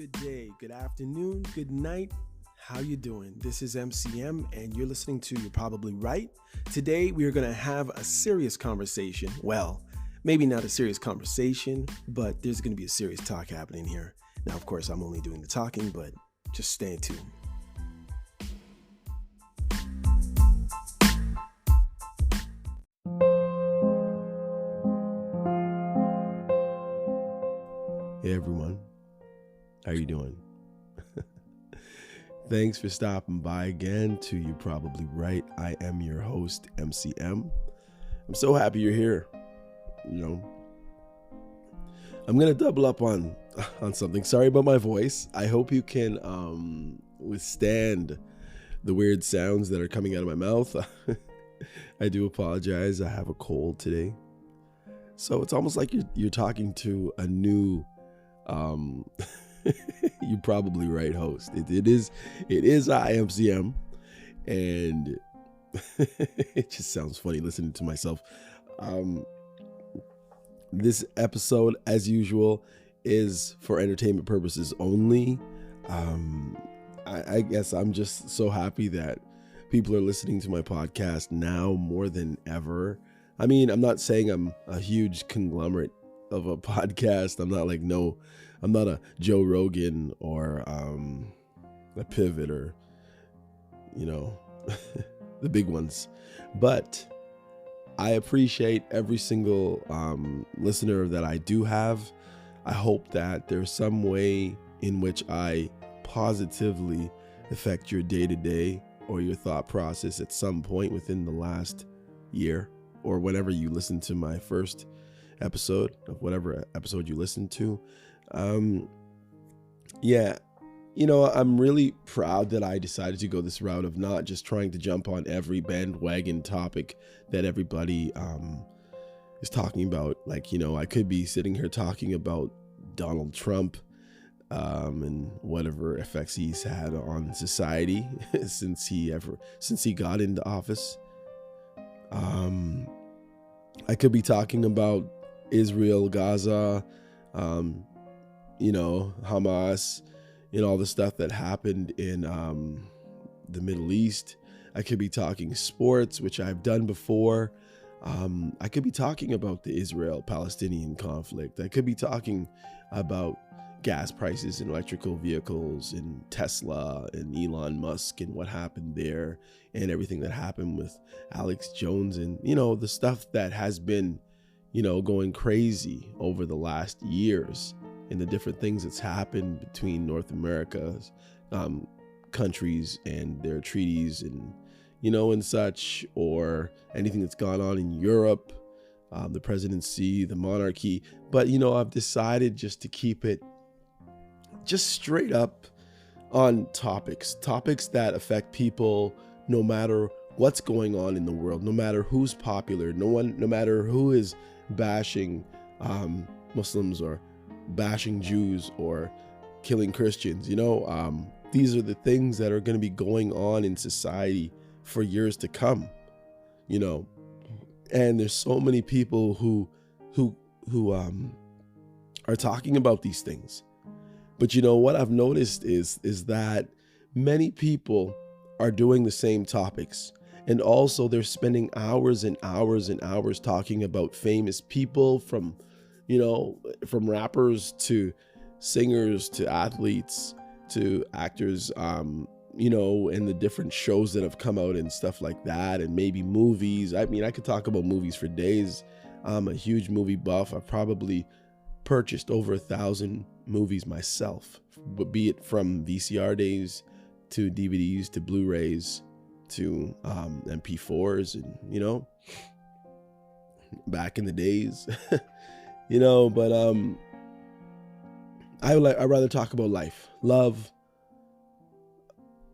Good day, good afternoon, good night. How you doing? This is MCM and you're listening to You're Probably Right. Today we are going to have a serious conversation. Well, maybe not a serious conversation, but there's going to be a serious talk happening here. Now, of course, I'm only doing the talking, but just stay tuned. Hey everyone, how you doing? Thanks for stopping by again to You're Probably Right. I am your host, MCM. I'm so happy you're here. I'm gonna double up on something. Sorry about my voice. I hope you can withstand the weird sounds that are coming out of my mouth. I do apologize. I have a cold today, so it's almost like you're talking to a new You're Probably Right host. It is IMCM, and it just sounds funny listening to myself. This episode, as usual, is for entertainment purposes only. I guess I'm just so happy that people are listening to my podcast now more than ever. I mean, I'm not saying I'm a huge conglomerate of a podcast. I'm not a Joe Rogan or a Pivot or, the big ones. But I appreciate every single listener that I do have. I hope that there's some way in which I positively affect your day-to-day or your thought process at some point within the last year, or whenever you listen to my first episode of whatever episode you listen to. I'm really proud that I decided to go this route of not just trying to jump on every bandwagon topic that everybody is talking about. I could be sitting here talking about Donald Trump and whatever effects he's had on society since he got into office. I could be talking about Israel, Gaza, Hamas, all the stuff that happened in the Middle East. I could be talking sports, which I've done before. I could be talking about the Israel-Palestinian conflict. I could be talking about gas prices and electrical vehicles and Tesla and Elon Musk and what happened there and everything that happened with Alex Jones and, the stuff that has been, going crazy over the last years and the different things that's happened between North America's countries and their treaties and, and such, or anything that's gone on in Europe, the presidency, the monarchy. But, I've decided just to keep it just straight up on topics that affect people no matter what's going on in the world, no matter who's popular, no matter who is bashing Muslims or bashing Jews or killing Christians. These are the things that are going to be going on in society for years to come, and there's so many people who are talking about these things. But what I've noticed is that many people are doing the same topics. And also they're spending hours and hours and hours talking about famous people from rappers to singers to athletes to actors, and the different shows that have come out and stuff like that, and maybe movies. I mean, I could talk about movies for days. I'm a huge movie buff. I've probably purchased over 1,000 movies myself, be it from VCR days to DVDs to Blu-rays to MP4s and back in the days. But I'd rather talk about life, love.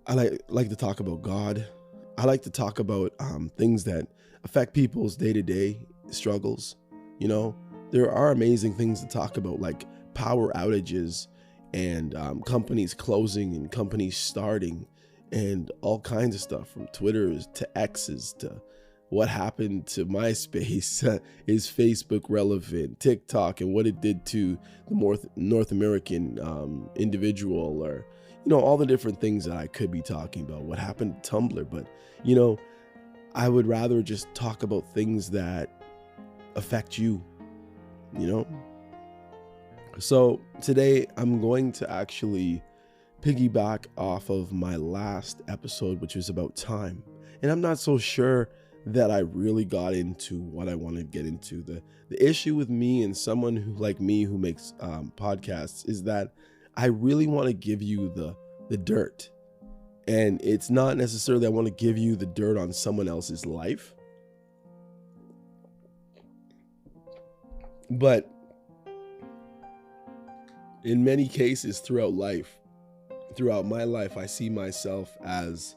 I like to talk about God. I like to talk about things that affect people's day-to-day struggles. There are amazing things to talk about, like power outages and companies closing and companies starting and all kinds of stuff, from Twitters to X's to what happened to MySpace? Is Facebook relevant? TikTok and what it did to the North American individual, or all the different things that I could be talking about. What happened to Tumblr? But I would rather just talk about things that affect you. So today I'm going to actually piggyback off of my last episode, which was about time. And I'm not so sure that I really got into what I wanted to get into. The issue with me and someone like me who makes podcasts is that I really want to give you the dirt. And it's not necessarily I want to give you the dirt on someone else's life. But in many cases throughout my life, I see myself as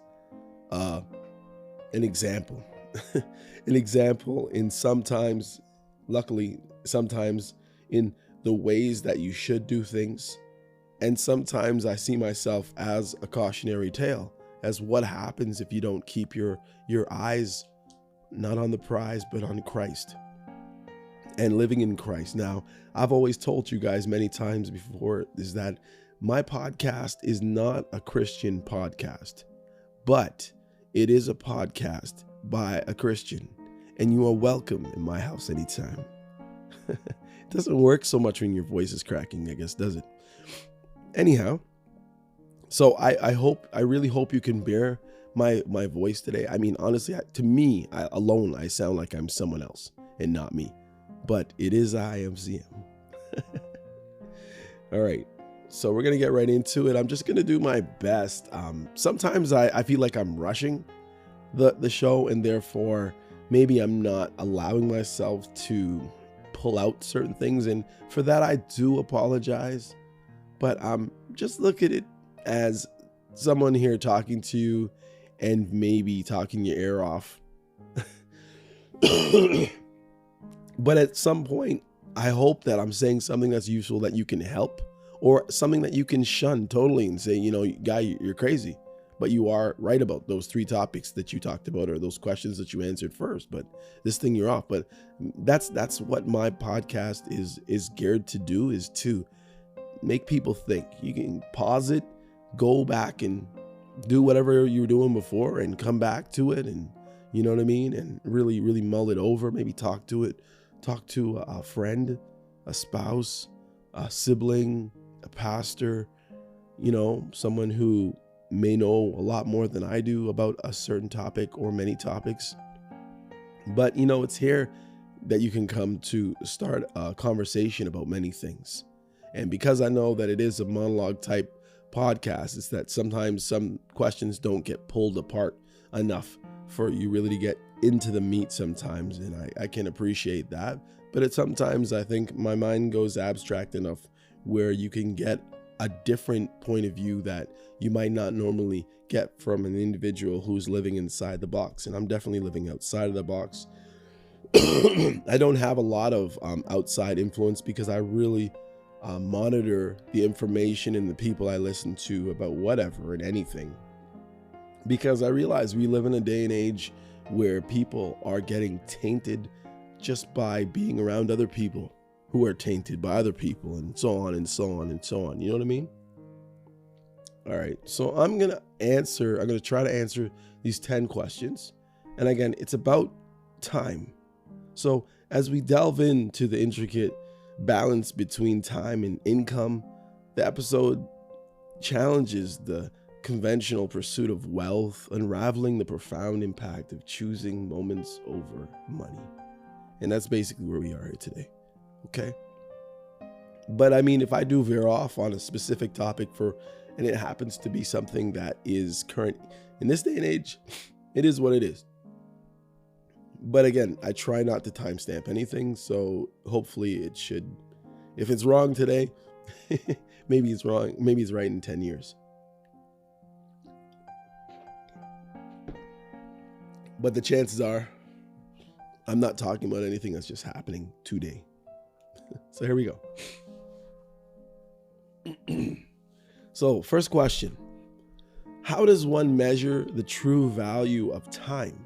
an example. An example in sometimes in the ways that you should do things. And sometimes I see myself as a cautionary tale, as what happens if you don't keep your eyes not on the prize, but on Christ and living in Christ. Now, I've always told you guys many times before is that my podcast is not a Christian podcast, but it is a podcast by a Christian, and you are welcome in my house anytime. It doesn't work so much when your voice is cracking, I guess, does it? Anyhow, so I really hope you can bear my voice today. I mean, honestly, to me, alone, I sound like I'm someone else and not me, but it is MCM. All right. So we're going to get right into it. I'm just going to do my best. Sometimes I feel like I'm rushing the show, and therefore maybe I'm not allowing myself to pull out certain things. And for that, I do apologize. But just look at it as someone here talking to you and maybe talking your ear off. But at some point, I hope that I'm saying something that's useful that you can help, or something that you can shun totally and say, guy, you're crazy. But you are right about those 3 topics that you talked about, or those questions that you answered first. But this thing, you're off. But that's what my podcast is geared to do, is to make people think. You can pause it, go back and do whatever you were doing before and come back to it, and you know what I mean? And really, really mull it over. Maybe talk to a friend, a spouse, a sibling, a pastor, someone who may know a lot more than I do about a certain topic or many topics. But, it's here that you can come to start a conversation about many things. And because I know that it is a monologue type podcast, it's that sometimes some questions don't get pulled apart enough for you really to get into the meat sometimes. And I can appreciate that. But sometimes I think my mind goes abstract enough where you can get a different point of view that you might not normally get from an individual who's living inside the box. And I'm definitely living outside of the box. I don't have a lot of outside influence because I really monitor the information and the people I listen to about whatever and anything. Because I realize we live in a day and age where people are getting tainted just by being around other people who are tainted by other people, and so on and so on and so on. You know what I mean? All right. So I'm going to try to answer these 10 questions. And again, it's about time. So as we delve into the intricate balance between time and income, the episode challenges the conventional pursuit of wealth, unraveling the profound impact of choosing moments over money. And that's basically where we are here today. Okay. But I mean, if I do veer off on a specific topic and it happens to be something that is current in this day and age, it is what it is. But again, I try not to timestamp anything. So hopefully it should, if it's wrong today, maybe it's wrong. Maybe it's right in 10 years. But the chances are I'm not talking about anything that's just happening today. So here we go. So first question, how does one measure the true value of time?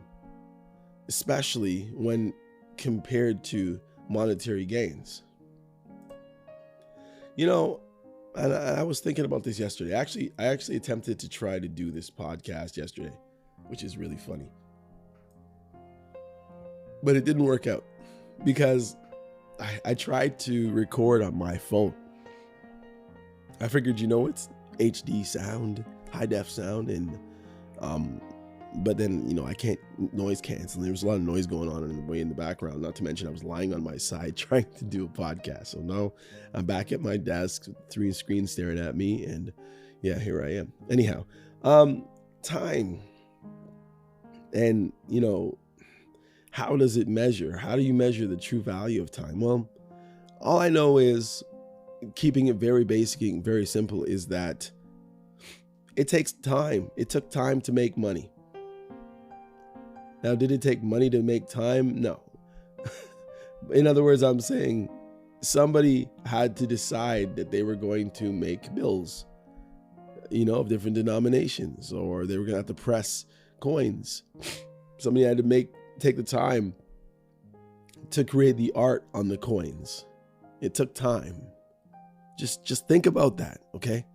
especially when compared to monetary gains. You know, and I was thinking about this yesterday. I actually attempted to try to do this podcast yesterday, which is really funny. But it didn't work out because I tried to record on my phone. I figured, it's HD sound, high def sound, and but then, I can't noise cancel. There was a lot of noise going on in the background, not to mention I was lying on my side trying to do a podcast. So now I'm back at my desk, 3 screens staring at me, and yeah, here I am. Anyhow, time. And, how does it measure? How do you measure the true value of time? Well, all I know is, keeping it very basic and very simple, is that it takes time. It took time to make money. Now, did it take money to make time? No. In other words, I'm saying somebody had to decide that they were going to make bills, of different denominations, or they were going to have to press coins. Somebody had to take the time to create the art on the coins. It took time. Just think about that, okay?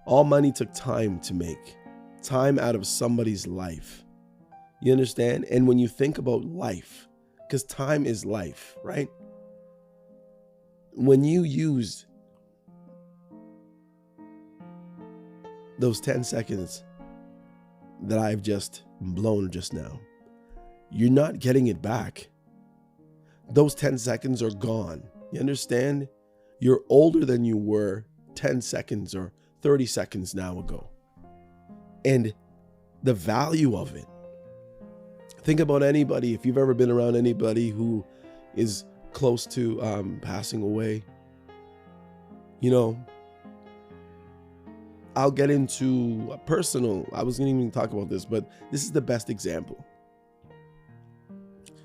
All money took time to make. Time out of somebody's life. You understand? And when you think about life, because time is life, right? When you use those 10 seconds that I've just blown just now, you're not getting it back. Those 10 seconds are gone. You understand? You're older than you were 10 seconds or 30 seconds now ago. And the value of it. Think about anybody, if you've ever been around anybody who is close to passing away. I'll get into a personal, I was going to even talk about this, but this is the best example.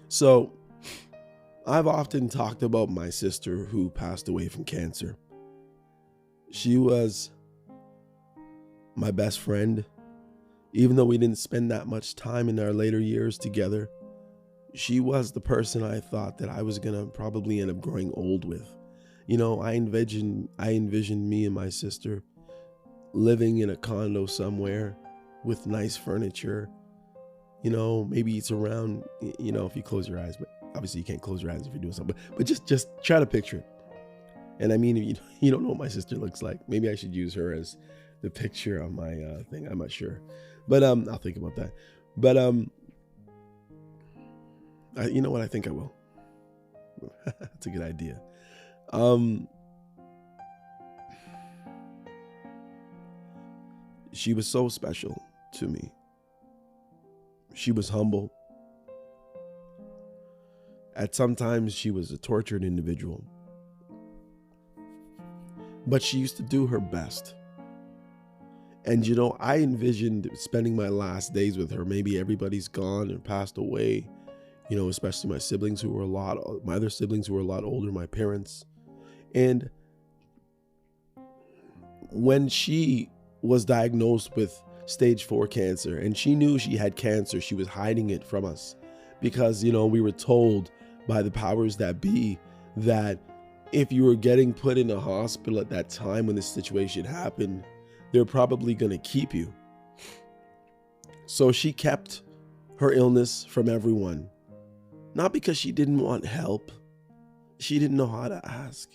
So, I've often talked about my sister who passed away from cancer. She was my best friend. Even though we didn't spend that much time in our later years together, she was the person I thought that I was going to probably end up growing old with. I envisioned me and my sister living in a condo somewhere with nice furniture. Maybe it's around, if you close your eyes, but obviously you can't close your eyes if you're doing something, but just try to picture it. And I mean, if you don't know what my sister looks like, maybe I should use her as the picture on my thing. I'm not sure, but I'll think about that. But you know what? I think I will. That's a good idea. She was so special to me. She was humble. At some times, she was a tortured individual. But she used to do her best. And, I envisioned spending my last days with her. Maybe everybody's gone and passed away, especially my siblings my other siblings who were a lot older, my parents. And when she was diagnosed with stage 4 cancer, and she knew she had cancer, she was hiding it from us because, we were told by the powers that be that if you were getting put in a hospital at that time when this situation happened, they're probably going to keep you. So she kept her illness from everyone, not because she didn't want help. She didn't know how to ask.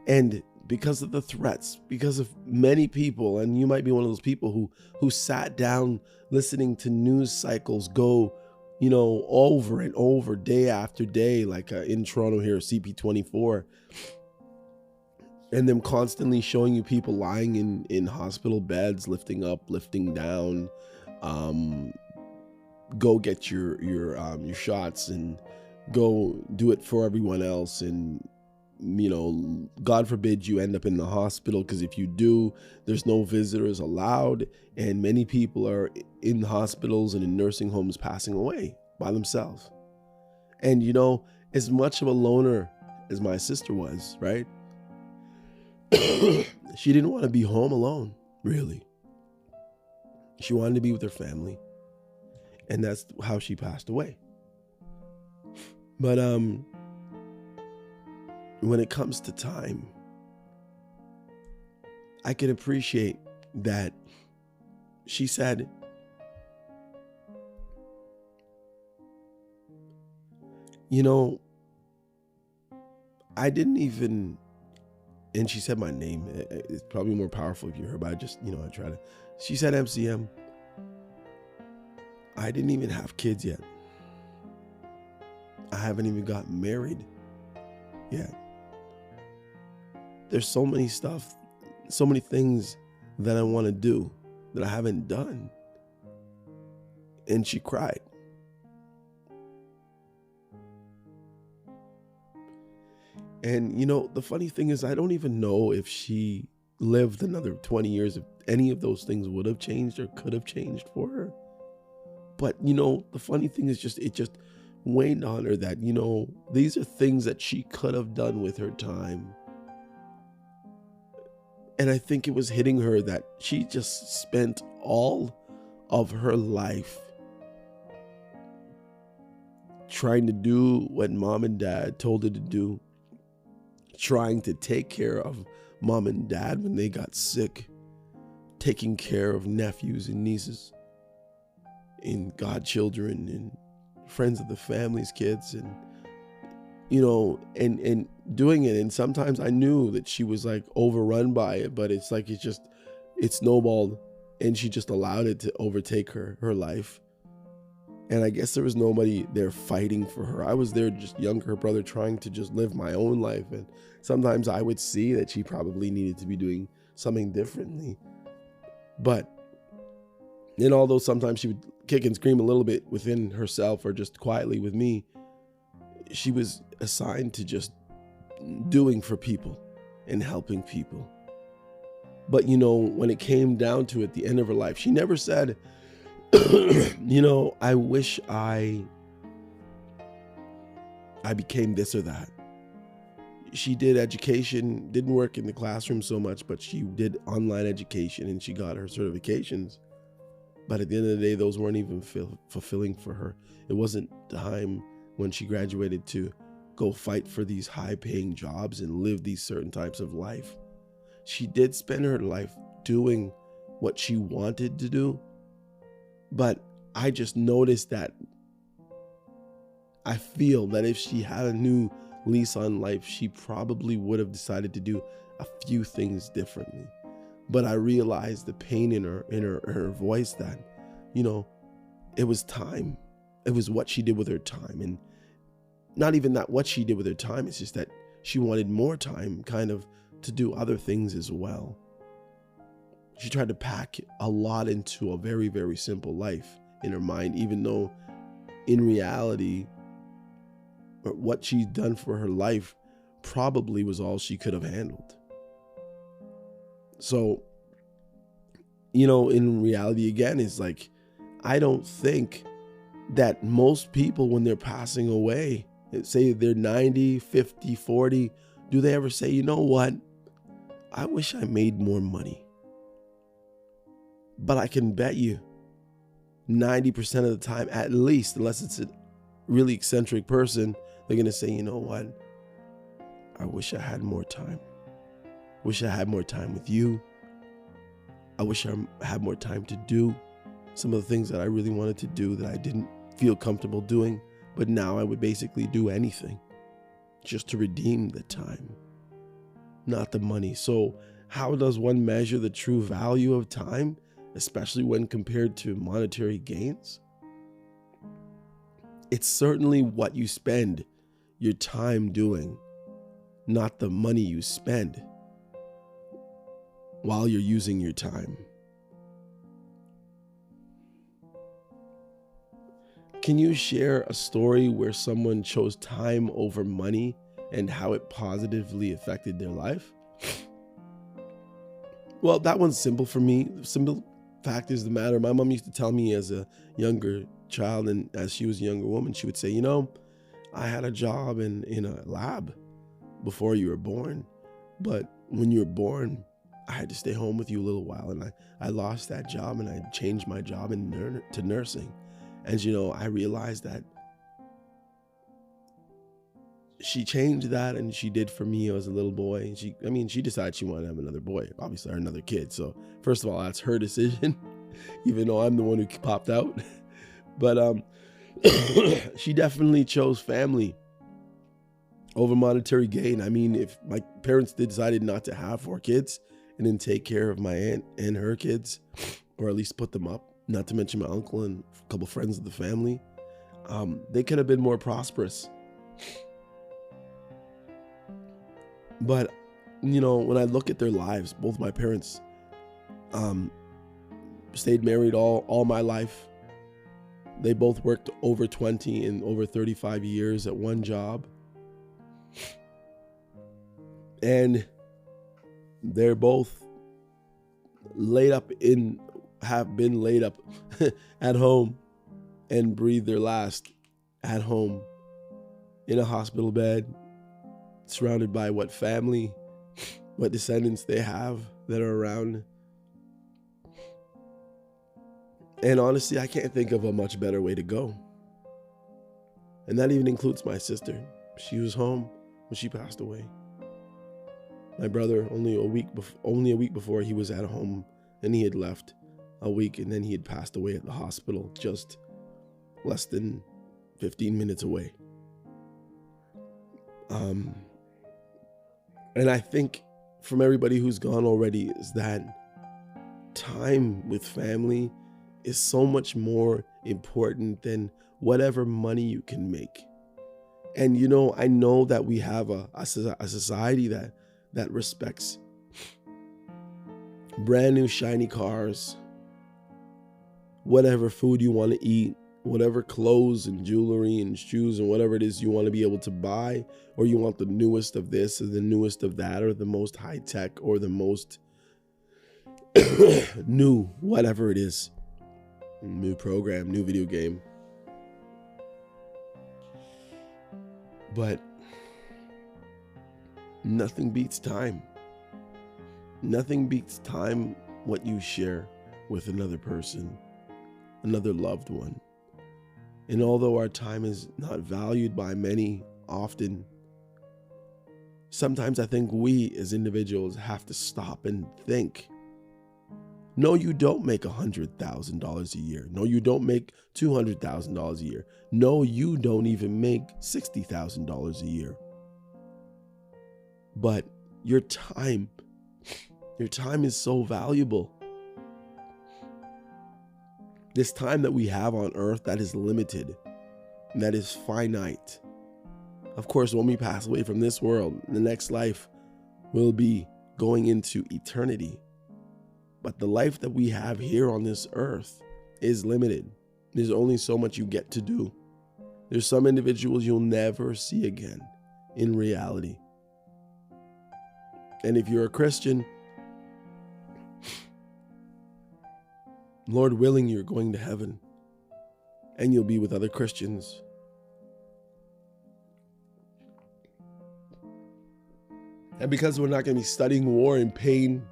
And because of the threats, because of many people, and you might be one of those people who sat down listening to news cycles go, over and over, day after day, like in Toronto here, CP24, and them constantly showing you people lying in hospital beds, lifting up, lifting down, go get your shots and go do it for everyone else. And, God forbid you end up in the hospital, because if you do, there's no visitors allowed. And many people are in hospitals and in nursing homes passing away by themselves. And, as much of a loner as my sister was, right? She didn't want to be home alone, really. She wanted to be with her family. And that's how she passed away. But when it comes to time, I can appreciate that she said, you know, I didn't even, and she said my name. It's probably more powerful if you heard, but I try to. She said, MCM, I didn't even have kids yet. I haven't even gotten married yet. There's so many things that I want to do that I haven't done. And she cried. And the funny thing is, I don't even know if she lived another 20 years, if any of those things would have changed or could have changed for her. But, the funny thing is it just waned on her that, these are things that she could have done with her time. And I think it was hitting her that she just spent all of her life trying to do what mom and dad told her to do, trying to take care of mom and dad when they got sick, taking care of nephews and nieces and godchildren and friends of the family's kids, and and doing it. And sometimes I knew that she was like overrun by it, but it's like it snowballed, and she just allowed it to overtake her life. And I guess there was nobody there fighting for her. I was there, just younger brother, trying to just live my own life. And sometimes I would see that she probably needed to be doing something differently. But although sometimes she would kick and scream a little bit within herself or just quietly with me, she was assigned to just doing for people and helping people. But when it came down to it, the end of her life, she never said, I wish I became this or that. She did education, didn't work in the classroom so much, but she did online education and she got her certifications. But at the end of the day, those weren't even fulfilling for her. It wasn't time when she graduated to go fight for these high-paying jobs and live these certain types of life. She did spend her life doing what she wanted to do, but I just noticed that I feel that if she had a new lease on life, she probably would have decided to do a few things differently. But I realized the pain in her voice that, it was time. It was what she did with her time. And not even that what she did with her time, it's just that she wanted more time kind of to do other things as well. She tried to pack a lot into a very, very simple life in her mind, even though in reality, what she'd done for her life probably was all she could have handled. So, in reality, again, it's like, I don't think that most people, when they're passing away, say they're 90, 50, 40, do they ever say, you know what? I wish I made more money. But I can bet you 90% of the time, at least, unless it's a really eccentric person, they're going to say, you know what? I wish I had more time. Wish I had more time with you. I wish I had more time to do some of the things that I really wanted to do that I didn't feel comfortable doing. But now I would basically do anything just to redeem the time, not the money. So how does one measure the true value of time, especially when compared to monetary gains? It's certainly what you spend your time doing, not the money you spend while you're using your time. Can you share a story where someone chose time over money and how it positively affected their life? Well, that one's simple for me. The simple fact is the matter. My mom used to tell me as a younger child, and as she was a younger woman, she would say, I had a job in a lab before you were born, but when you were born, I had to stay home with you a little while, and I lost that job, and I changed my job to nursing. And, I realized that she changed that, and she did for me as a little boy. She decided she wanted to have another boy, obviously, or another kid. So first of all, that's her decision, even though I'm the one who popped out. But she definitely chose family over monetary gain. If my parents decided not to have 4 kids and then take care of my aunt and her kids, or at least put them up, not to mention my uncle and a couple friends of the family, they could have been more prosperous. But, when I look at their lives, both my parents stayed married all my life. They both worked over 20 and over 35 years at one job. And they're both have been laid up at home and breathed their last at home in a hospital bed, surrounded by what family, what descendants they have that are around. And honestly, I can't think of a much better way to go. And that even includes my sister. She was home when she passed away. My brother, only a week before, he was at home, and he had left a week, and then he had passed away at the hospital just less than 15 minutes away. And I think from everybody who's gone already is that time with family is so much more important than whatever money you can make. And I know that we have a society that respects brand new shiny cars, whatever food you want to eat, whatever clothes and jewelry and shoes and whatever it is you want to be able to buy, or you want the newest of this or the newest of that, or the most high tech, or the most new, whatever it is, new program, new video game. But nothing beats time. Nothing beats time, what you share with another person, another loved one. And although our time is not valued by many often, sometimes I think we as individuals have to stop and think. No, you don't make $100,000 a year. No, you don't make $200,000 a year. No, you don't even make $60,000 a year. But your time is so valuable. This time that we have on earth, that is limited, and that is finite. Of course, when we pass away from this world, the next life will be going into eternity. But the life that we have here on this earth is limited. There's only so much you get to do. There's some individuals you'll never see again in reality. And if you're a Christian, Lord willing, you're going to heaven and you'll be with other Christians. And because we're not going to be studying war and pain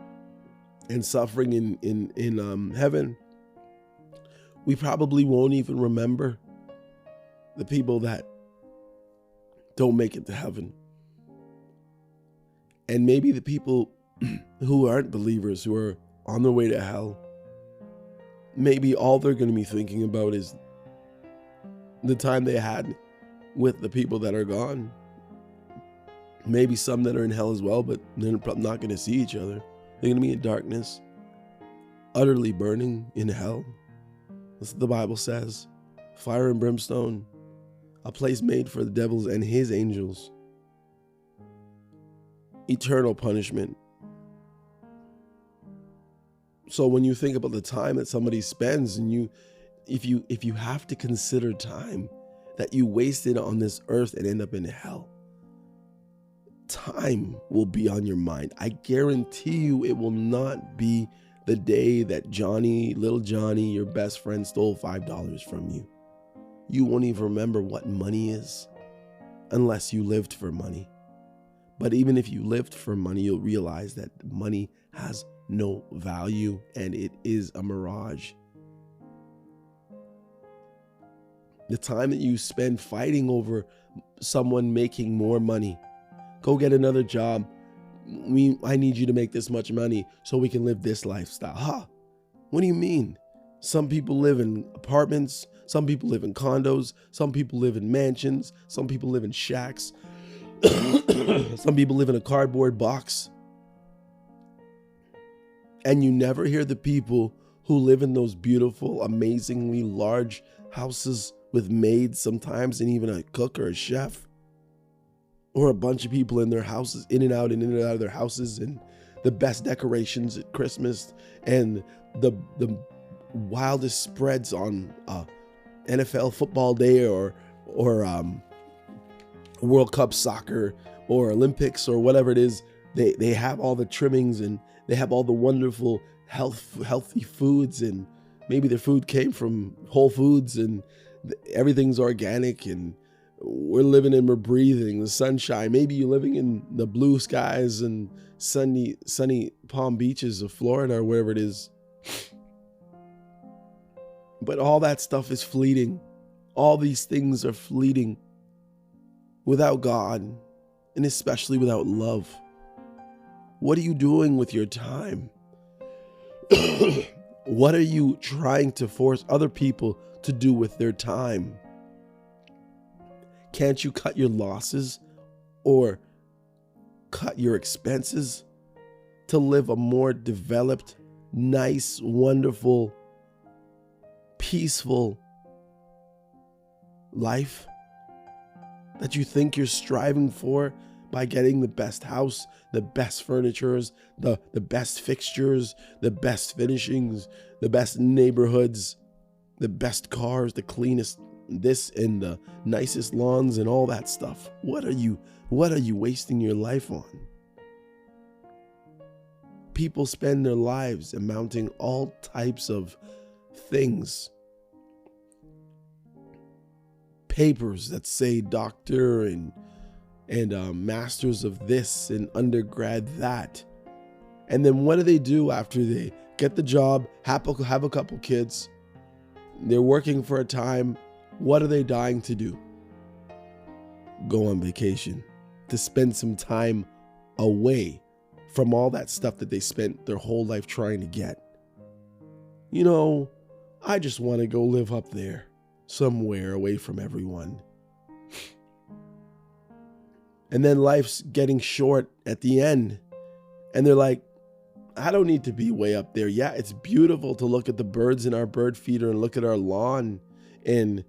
and suffering in heaven, we probably won't even remember the people that don't make it to heaven. And maybe the people who aren't believers, who are on their way to hell, maybe all they're going to be thinking about is the time they had with the people that are gone. Maybe some that are in hell as well, but they're not going to see each other. They're going to be in darkness, utterly burning in hell. That's what the Bible says. Fire and brimstone, a place made for the devils and his angels. Eternal punishment. So when you think about the time that somebody spends, and if you have to consider time that you wasted on this earth and end up in hell, time will be on your mind. I guarantee you it will not be the day that little Johnny, your best friend, stole $5 from you. You won't even remember what money is unless you lived for money. But even if you lived for money, you'll realize that money has no value and it is a mirage. The time that you spend fighting over someone making more money. Go get another job. I need you to make this much money so we can live this lifestyle. Huh? What do you mean? Some people live in apartments. Some people live in condos. Some people live in mansions. Some people live in shacks. Some people live in a cardboard box. And you never hear the people who live in those beautiful, amazingly large houses with maids sometimes, and even a cook or a chef, or a bunch of people in their houses, in and out of their houses, and the best decorations at Christmas, and the wildest spreads on NFL football day, or World Cup soccer, or Olympics, or whatever it is. They have all the trimmings, and they have all the wonderful healthy foods, and maybe their food came from Whole Foods, and everything's organic, and we're living and we're breathing the sunshine. Maybe you're living in the blue skies and sunny Palm Beaches of Florida, or wherever it is. But all that stuff is fleeting. All these things are fleeting without God, and especially without love. What are you doing with your time? What are you trying to force other people to do with their time? Can't you cut your losses or cut your expenses to live a more developed, nice, wonderful, peaceful life that you think you're striving for by getting the best house, the best furnitures, the best fixtures, the best finishings, the best neighborhoods, the best cars, the cleanest this and the nicest lawns and all that stuff? What are you wasting your life on? People spend their lives amounting all types of things. Papers that say doctor and masters of this and undergrad that. And then what do they do after they get the job, have a couple kids, they're working for a time? What are they dying to do? Go on vacation, to spend some time away from all that stuff that they spent their whole life trying to get. You know, I just want to go live up there somewhere away from everyone. And then life's getting short at the end. And they're like, I don't need to be way up there. Yeah, it's beautiful to look at the birds in our bird feeder and look at our lawn and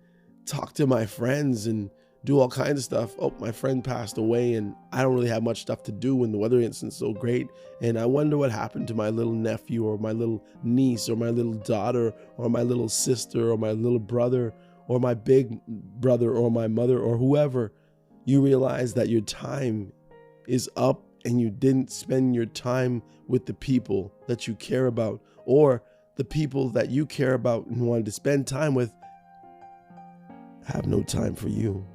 talk to my friends and do all kinds of stuff. Oh, my friend passed away and I don't really have much stuff to do when the weather isn't so great. And I wonder what happened to my little nephew or my little niece or my little daughter or my little sister or my little brother or my big brother or my mother or whoever. You realize that your time is up and you didn't spend your time with the people that you care about, or the people that you care about and wanted to spend time with have no time for you.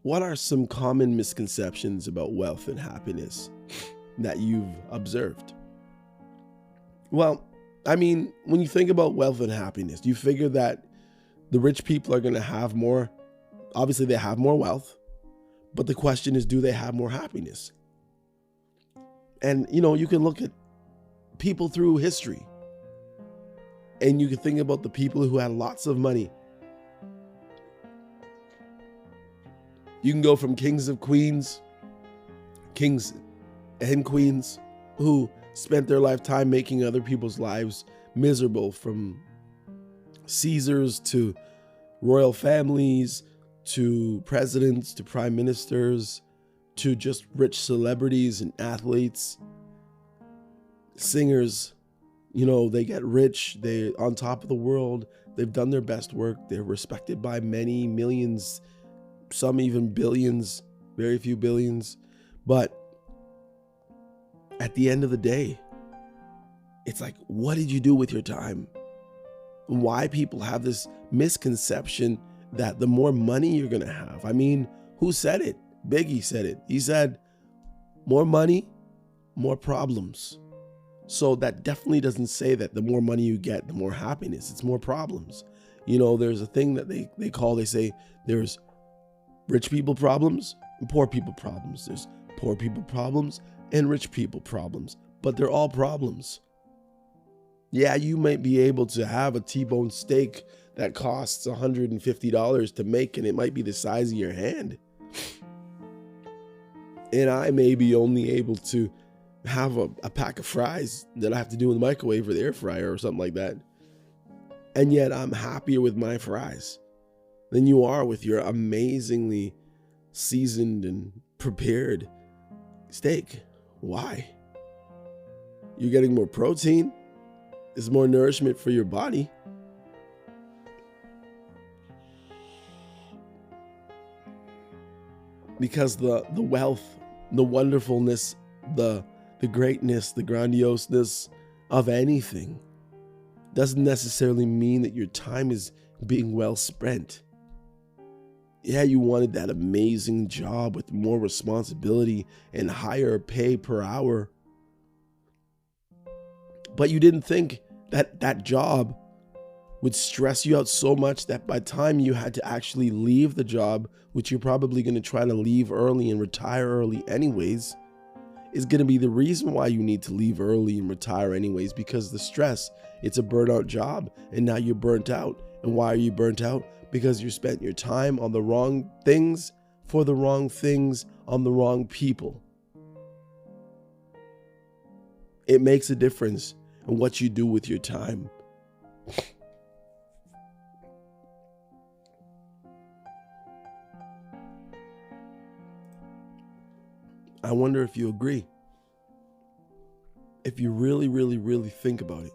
What are some common misconceptions about wealth and happiness that you've observed? Well, I mean, when you think about wealth and happiness, you figure that the rich people are going to have more. Obviously, they have more wealth, but the question is, do they have more happiness? And, you know, you can look at people through history and you can think about the people who had lots of money. You can go from kings and queens who spent their lifetime making other people's lives miserable, from Caesars to royal families to presidents to prime ministers to just rich celebrities and athletes, singers. You know, they get rich, they're on top of the world, they've done their best work, they're respected by many millions, some even billions, very few billions. But at the end of the day, it's like, what did you do with your time? Why people have this misconception that the more money you're going to have. I mean, who said it? Biggie said it. He said, more money, more problems. So that definitely doesn't say that the more money you get, the more happiness. It's more problems. There's a thing that they say there's rich people problems and poor people problems. There's poor people problems and rich people problems, but they're all problems. Yeah, you might be able to have a T-bone steak that costs $150 to make, and it might be the size of your hand. And I may be only able to have a pack of fries that I have to do in the microwave or the air fryer or something like that. And yet I'm happier with my fries than you are with your amazingly seasoned and prepared steak. Why? You're getting more protein. There's more nourishment for your body. Because the wealth, the wonderfulness, the greatness, the grandioseness of anything doesn't necessarily mean that your time is being well spent. Yeah, you wanted that amazing job with more responsibility and higher pay per hour. But you didn't think that that job would stress you out so much that by the time you had to actually leave the job, which you're probably going to try to leave early and retire early anyways, is going to be the reason why you need to leave early and retire anyways, because the stress, it's a burnout job, and now you're burnt out. And why are you burnt out? Because you spent your time on the wrong things, for the wrong things, on the wrong people. It makes a difference in what you do with your time. I wonder if you agree. If you really, really, really think about it.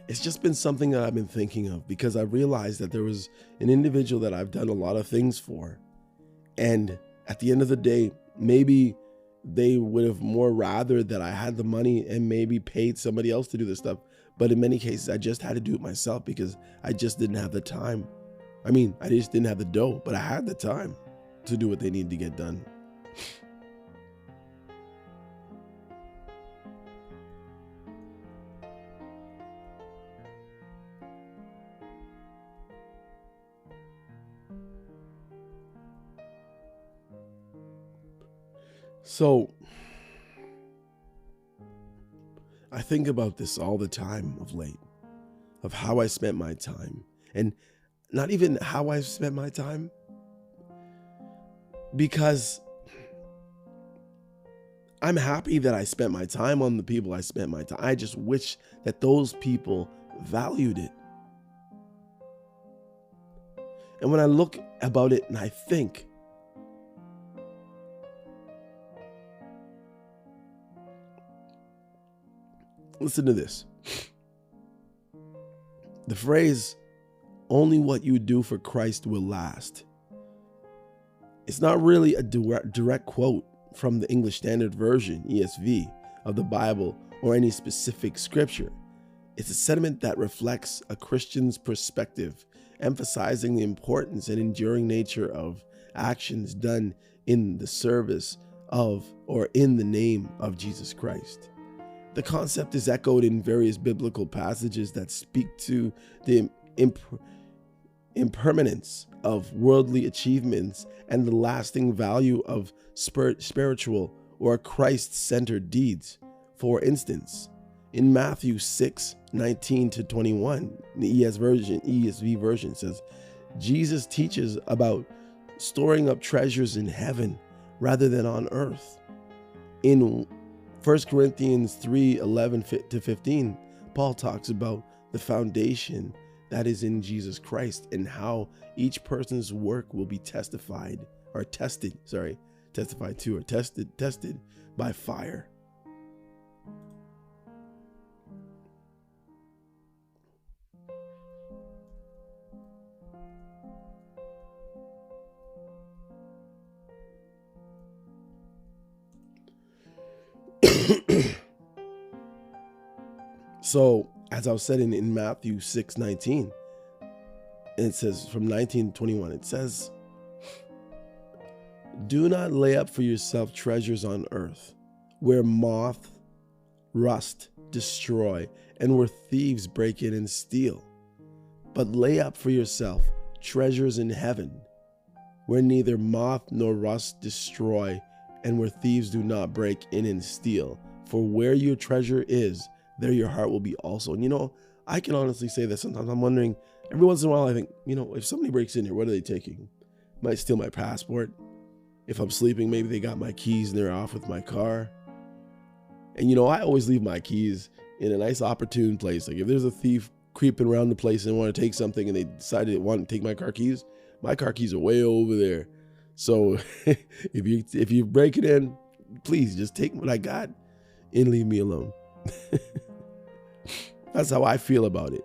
It's just been something that I've been thinking of, because I realized that there was an individual that I've done a lot of things for. And at the end of the day, maybe they would have more rather that I had the money and maybe paid somebody else to do this stuff. But in many cases, I just had to do it myself because I just didn't have the time. I just didn't have the dough, but I had the time to do what they needed to get done. So I think about this all the time of late, of how I spent my time, and not even how I spent my time, because I'm happy that I spent my time on the people I spent my time. I just wish that those people valued it. And when I look about it and I think, listen to this. The phrase, "only what you do for Christ will last." It's not really a direct quote from the English Standard Version, ESV, of the Bible or any specific scripture. It's a sentiment that reflects a Christian's perspective, emphasizing the importance and enduring nature of actions done in the service of or in the name of Jesus Christ. The concept is echoed in various biblical passages that speak to the impermanence of worldly achievements and the lasting value of spiritual or Christ-centered deeds. For instance, in Matthew 6:19-21, the ESV version says, Jesus teaches about storing up treasures in heaven rather than on earth. In 1 Corinthians 3:11-15, Paul talks about the foundation that is in Jesus Christ and how each person's work will be tested by fire. So, as I was saying in Matthew 6:19, And it says from 1921, it says, do not lay up for yourself treasures on earth, where moth, rust, destroy, and where thieves break in and steal. But lay up for yourself treasures in heaven, where neither moth nor rust destroy, and where thieves do not break in and steal. For where your treasure is, there your heart will be also. And I can honestly say that sometimes I'm wondering, every once in a while I think, if somebody breaks in here, what are they taking? Might steal my passport. If I'm sleeping, maybe they got my keys and they're off with my car. And I always leave my keys in a nice opportune place. Like if there's a thief creeping around the place and want to take something and they decided they want to take my car keys are way over there. So if you break it in, please just take what I got and leave me alone. That's how I feel about it.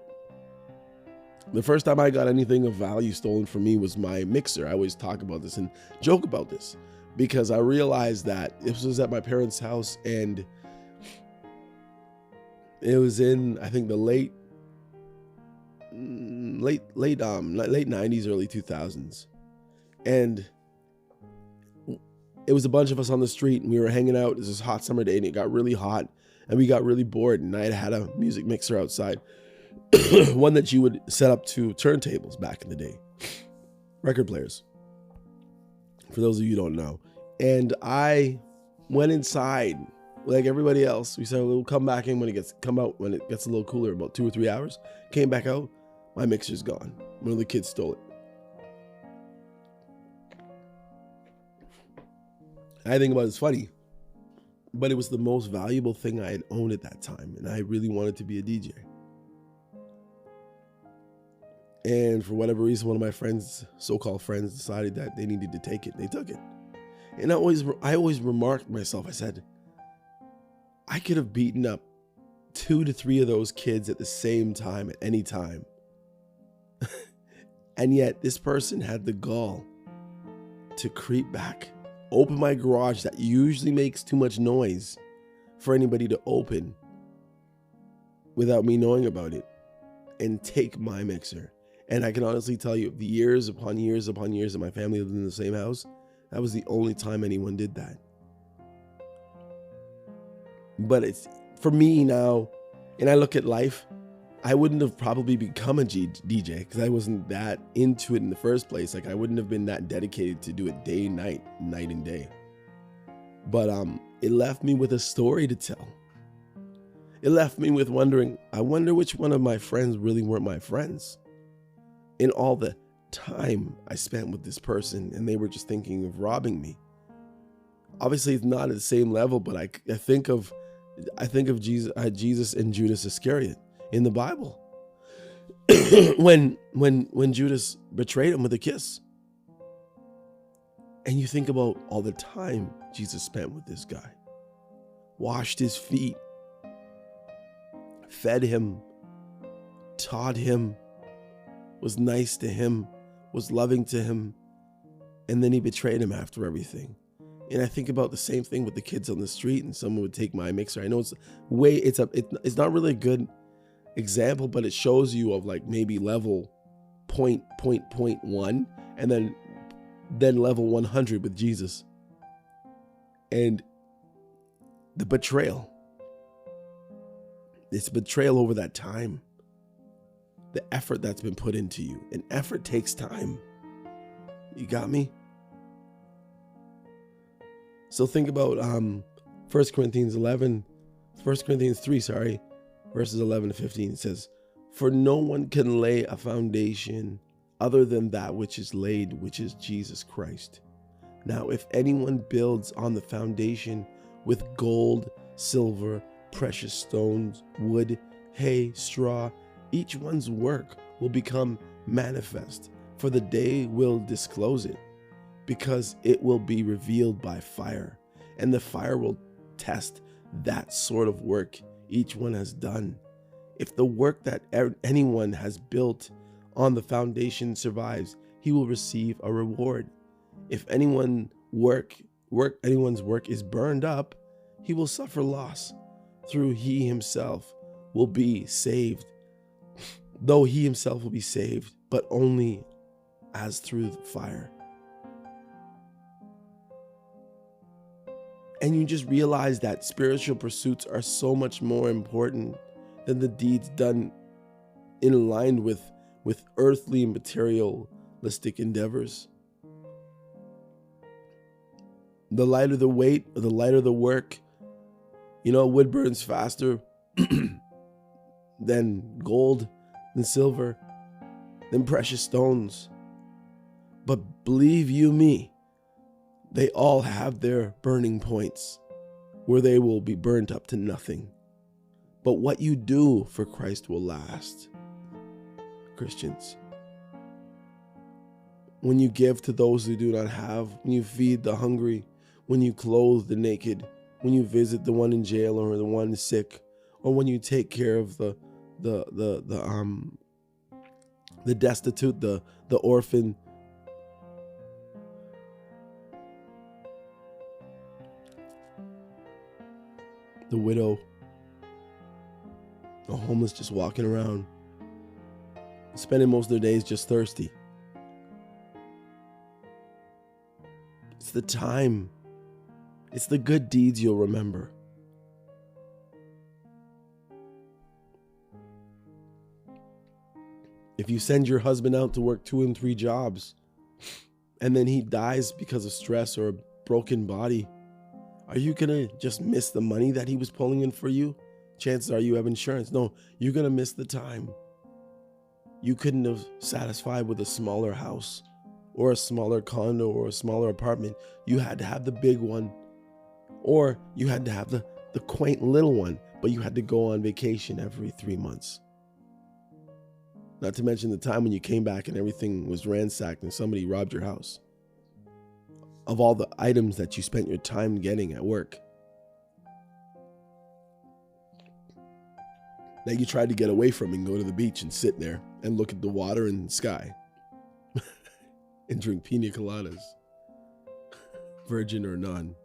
The first time I got anything of value stolen from me was my mixer. I always talk about this and joke about this because I realized that this was at my parents' house and it was in, I think, the late 90s, early 2000s. And it was a bunch of us on the street and we were hanging out. It was this hot summer day and it got really hot and we got really bored. And I had a music mixer outside. One that you would set up to turntables back in the day, record players, for those of you who don't know. And I went inside like everybody else. We said we'll come back in when it gets a little cooler, about 2 or 3 hours. Came back out, my mixer's gone. One of the kids stole it. I think about it's funny, but it was the most valuable thing I had owned at that time, and I really wanted to be a DJ. And for whatever reason, one of my friends, so-called friends, decided that they needed to take it. They took it. And I always remarked to myself, I said, I could have beaten up 2 to 3 of those kids at the same time, at any time. And yet this person had the gall to creep back, open my garage that usually makes too much noise for anybody to open without me knowing about it, and take my mixer. And I can honestly tell you, the years upon years upon years that my family lived in the same house, that was the only time anyone did that. But it's, for me now, and I look at life, I wouldn't have probably become a DJ because I wasn't that into it in the first place. Like I wouldn't have been that dedicated to do it day and night and day. But it left me with a story to tell. It left me with wondering, I wonder which one of my friends really weren't my friends. In all the time I spent with this person and they were just thinking of robbing me. Obviously it's not at the same level, but I think of Jesus and Judas Iscariot in the Bible. when Judas betrayed him with a kiss. And you think about all the time Jesus spent with this guy. Washed his feet, fed him, taught him, was nice to him, was loving to him, and then he betrayed him after everything. And I think about the same thing with the kids on the street, and someone would take my mixer. I know it's not really a good example, but it shows you of like maybe level point 1, and then level 100 with Jesus. And the betrayal. It's betrayal over that time. The effort that's been put into you. And effort takes time. You got me? So think about 1 Corinthians 3, verses 11 to 15. It says, "For no one can lay a foundation other than that which is laid, which is Jesus Christ. Now, if anyone builds on the foundation with gold, silver, precious stones, wood, hay, straw, each one's work will become manifest, for the day will disclose it, because it will be revealed by fire, and the fire will test that sort of work each one has done. If the work that anyone has built on the foundation survives, he will receive a reward. If anyone's work is burned up, he will suffer loss, though he himself will be saved, but only as through the fire. And you just realize that spiritual pursuits are so much more important than the deeds done in line with earthly materialistic endeavors. The lighter the weight, or the lighter the work, wood burns faster than gold, than silver, than precious stones. But believe you me, they all have their burning points where they will be burnt up to nothing. But what you do for Christ will last. Christians, when you give to those who do not have, when you feed the hungry, when you clothe the naked, when you visit the one in jail or the one sick, or when you take care of the destitute, the orphan, the widow, the homeless just walking around, spending most of their days just thirsty. It's the time. It's the good deeds you'll remember. If you send your husband out to work 2 and 3 jobs, and then he dies because of stress or a broken body, are you gonna just miss the money that he was pulling in for you? Chances are you have insurance. No, you're gonna miss the time. You couldn't have satisfied with a smaller house or a smaller condo or a smaller apartment. You had to have the big one, or you had to have the quaint little one, but you had to go on vacation every 3 months. Not to mention the time when you came back and everything was ransacked and somebody robbed your house of all the items that you spent your time getting at work, that you tried to get away from and go to the beach and sit there and look at the water and the sky and drink pina coladas, virgin or none.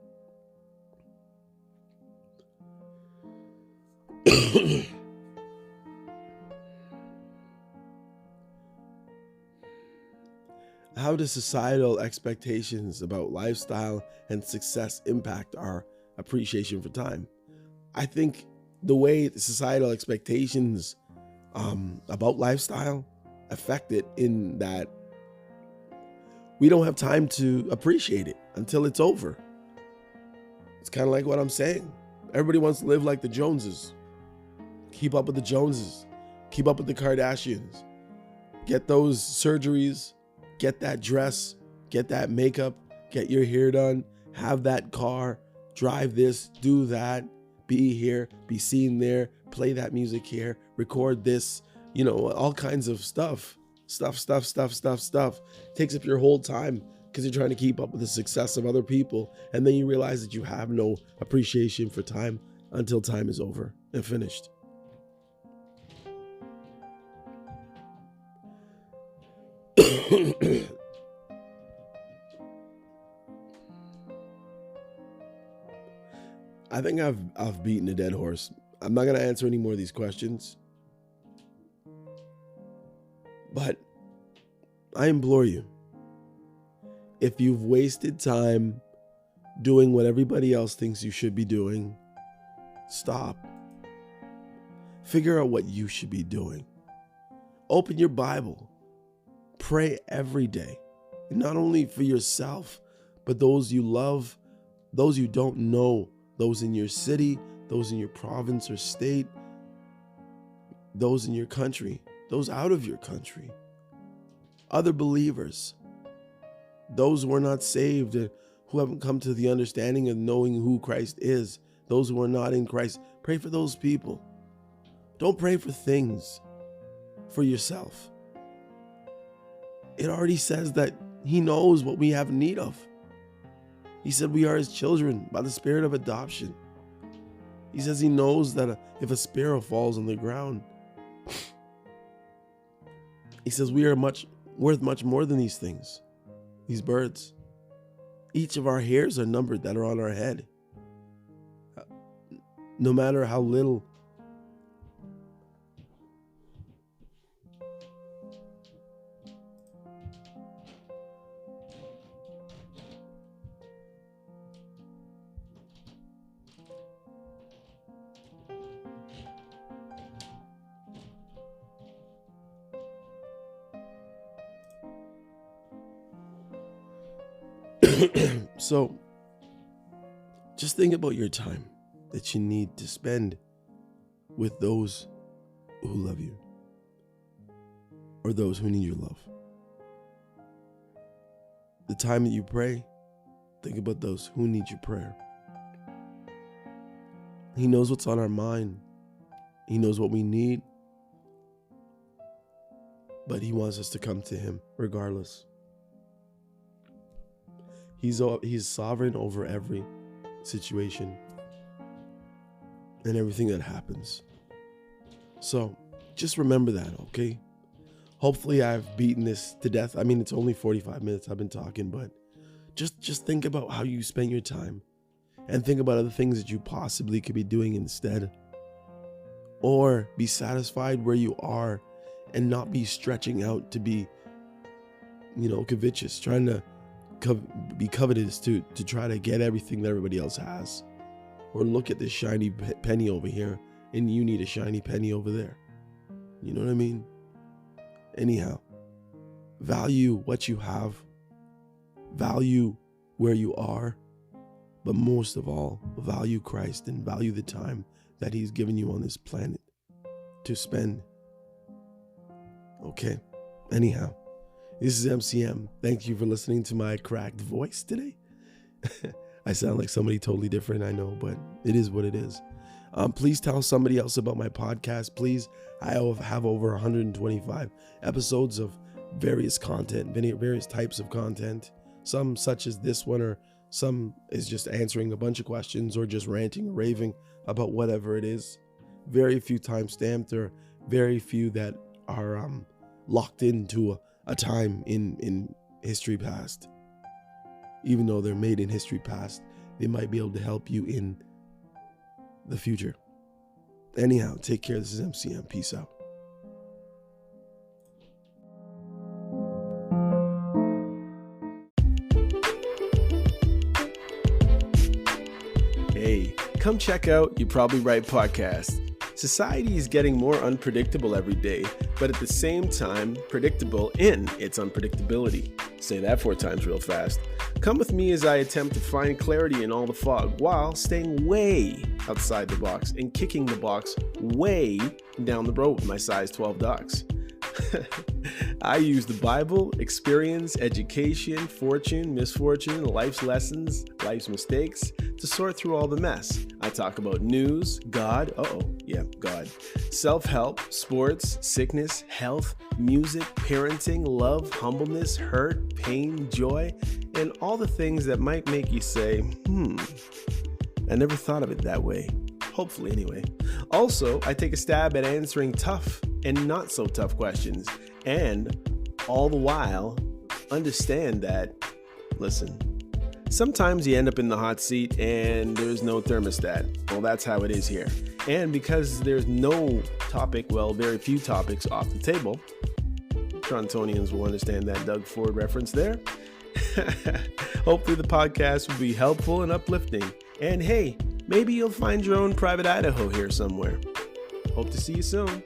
How do societal expectations about lifestyle and success impact our appreciation for time? I think the way the societal expectations about lifestyle affect it in that we don't have time to appreciate it until it's over. It's kind of like what I'm saying. Everybody wants to live like the Joneses. Keep up with the Joneses. Keep up with the Kardashians. Get those surgeries. Get that dress, get that makeup, get your hair done, have that car, drive this, do that, be here, be seen there, play that music here, record this, all kinds of stuff. Stuff. Takes up your whole time because you're trying to keep up with the success of other people. And then you realize that you have no appreciation for time until time is over and finished. I think I've beaten a dead horse. I'm not going to answer any more of these questions. But I implore you, if you've wasted time doing what everybody else thinks you should be doing, stop. Figure out what you should be doing. Open your Bible. Pray every day, and not only for yourself, but those you love, those you don't know, those in your city, those in your province or state, those in your country, those out of your country, other believers, those who are not saved, who haven't come to the understanding of knowing who Christ is, those who are not in Christ. Pray for those people. Don't pray for things for yourself. It already says that he knows what we have need of. He said we are his children by the spirit of adoption. He says he knows that if a sparrow falls on the ground, he says we are worth much more than these things, these birds. Each of our hairs are numbered that are on our head. No matter how little So just think about your time that you need to spend with those who love you or those who need your love. The time that you pray, think about those who need your prayer. He knows what's on our mind. He knows what we need. But he wants us to come to him regardless. He's sovereign over every situation and everything that happens. So just remember that, okay? Hopefully I've beaten this to death. I mean, it's only 45 minutes I've been talking, but just think about how you spend your time and think about other things that you possibly could be doing instead. Or be satisfied where you are and not be stretching out to be, covetous, trying to be covetous to try to get everything that everybody else has. Or look at this shiny penny over here and you need a shiny penny over there. You know what I mean? Anyhow, value what you have, value where you are, but most of all, value Christ and value the time that he's given you on this planet to spend. Okay, anyhow, this is MCM. Thank you for listening to my cracked voice today. I sound like somebody totally different, I know, but it is what it is. Please tell somebody else about my podcast. Please, I have over 125 episodes of various content, various types of content. Some such as this one, or some is just answering a bunch of questions or just ranting or raving about whatever it is. Very few time stamped, or very few that are locked into a time in history past. Even though they're made in history past, they might be able to help you in the future. Anyhow, take care. This is MCM. Peace out. Hey, come check out You Probably Right podcast. Society is getting more unpredictable every day, but at the same time, predictable in its unpredictability. Say that 4 times real fast. Come with me as I attempt to find clarity in all the fog while staying way outside the box and kicking the box way down the road with my size 12 dogs. I use the Bible, experience, education, fortune, misfortune, life's lessons, life's mistakes to sort through all the mess. I talk about news, God, God, self-help, sports, sickness, health, music, parenting, love, humbleness, hurt, pain, joy, and all the things that might make you say, I never thought of it that way. Hopefully, anyway. Also, I take a stab at answering tough and not so tough questions, and all the while understand that, listen, sometimes you end up in the hot seat and there's no thermostat. Well, that's how it is here. And because there's no topic, very few topics off the table, Torontonians will understand that Doug Ford reference there. Hopefully the podcast will be helpful and uplifting. And hey, maybe you'll find your own private Idaho here somewhere. Hope to see you soon.